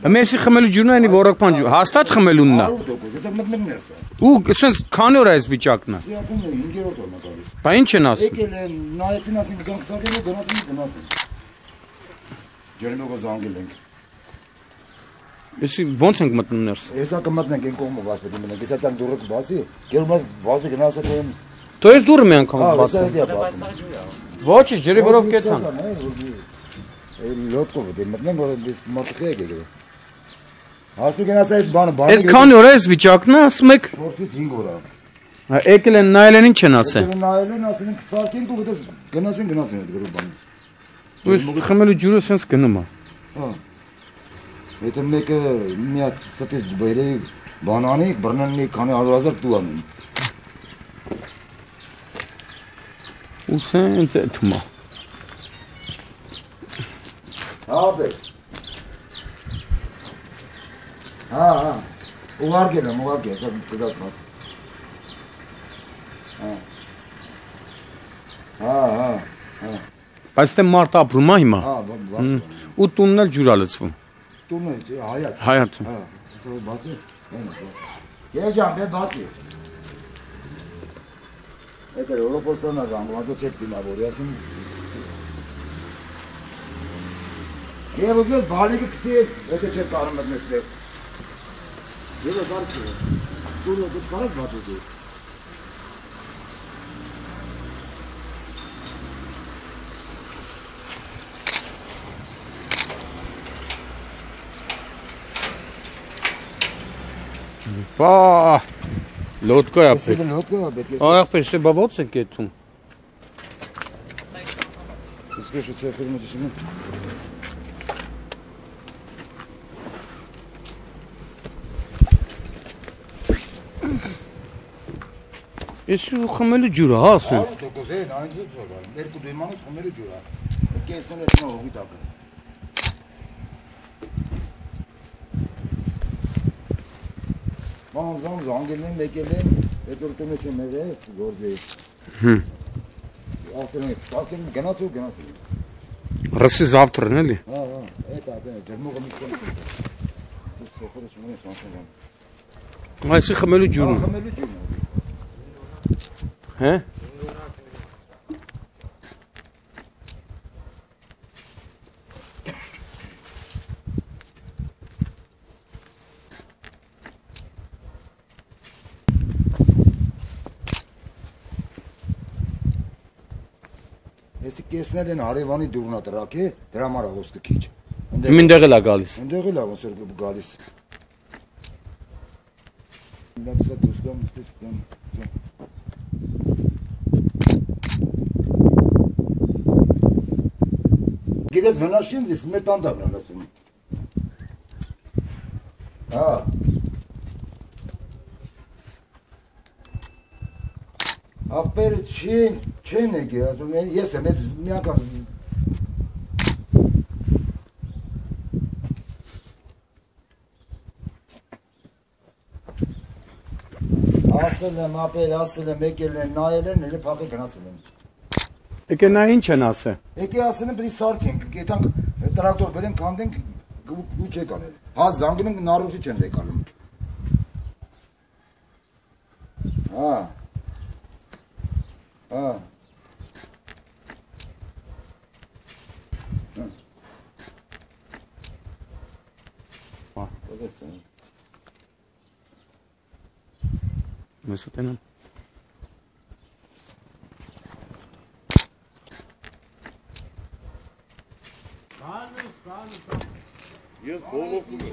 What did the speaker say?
Մեսի խմելու ջուրն այնի որակման ջուր, հաստատ խմելունն է։ Ու սենց քանի օր է այս վիճակն է։ Բա ինչ են ասում։ Եկել են, նայեցին ասին գանք սարքել ու գնացին։ Ջերմուղը զանգել ենք։ Էսի ոնց ենք մտնում ներս։ Հեսա կմտնենք այն կողմը բաց պետք է մտնենք։ Հեսա տան դուրը կբացի։ Գերում բացի գնացել են։ Դու ես դուրը մի անգամ բացի։ Ոչ, ջրի որով կեթան։ Լոկով դե մտնենք որ դες մոտքի եկել։ Հասու գնացա այդ բանը։ Այս քանի օր է այս վիճակն է, ասում եք։ 4-ից 5 օր է։ Եկել են նայել են ինչ են ասել։ Նայել են ասել են սարքենք ու դες գնացին այդ գրու բանը։ Դու խմելու ջուրը սենց գնում է։ Հա։ Եթե մեկը մի հատ ստից բերե բանանի, բռնանի քանի 100,000 դու անեն։ Ու սենց է թումա։ Հա բե։ Հա։ Ուղարկել եմ, սա դուք մոտ։ Հա։ Բայց դե մարդ ապրում է հիմա։ Հա, բաց։ Ու տունն էլ ջուր է լցվում։ Տունն է, հայատ։ Հայատ։ Հա, սա բացի։ Երջան, բե բացի։ Եկել օրոպորտոնա զանգում, հատո չեք դիմավորի, ասում։ Եվ ուզես բալիկը կտի ես, եթե չեք կարում մտնես դեղ։ Եվ է բարձի է։ Տունը դուք կարած բացի դու։ Բա, լոտկա է ապետ։ Լոտկա է ապետ։ Աղպեր, սե բա ոնց ենք եթում։ Իսկ ես ցեֆեր մոջիսում։ Ես ու խմելու ջուրը, հա, ասեն։ Ահա դուք ուզեն, այնց է բան։ Երկու դիմանոց խմելու ջուր է։ Կեսնել է նա հողի տակը։ Ման զանգել են, եկել են, այդ որ տունը չեմ ես, գործի։ Ասել են, գնացու։ Ռսի զավտրն էլի։ Հա, այդ ջերմուղը մի կոն։ Դու սոխորը չունես անցնեմ։ Այսի խմելու ջուրն է։ Խմելու ջուրն է։ Հե։ Եսի կեսնել են հարևանի դուրնա տրակ է, դրա համար է ոսկը քիչ։ Մինտեղ էլ է գալիս։ Այնտեղ էլ է ոնց որ գալիս։ Դասա դուսկամ ստեսկամ։ Գիտես վնասին դες մեր տանդակն են ասում։ Հա։ Ապեր չեն եկել, ասում են, ես եմ այդ մի անգամ ասել եմ, ապեր ասել եմ, եկել են, նայել են, էլ փակել գնացել են։ Եկե նա ինչ են ասել։ Եկե ասել են, պետք է սարքենք, գետանք տրակտոր բերենք, քանդենք, ու չեք անել։ Հա զանգում ենք նարոշի չեն եկալում։ Հա։ Հա։ Հա։ Ո՞վ Մեսը տենան։ Ես բոլովում եմ։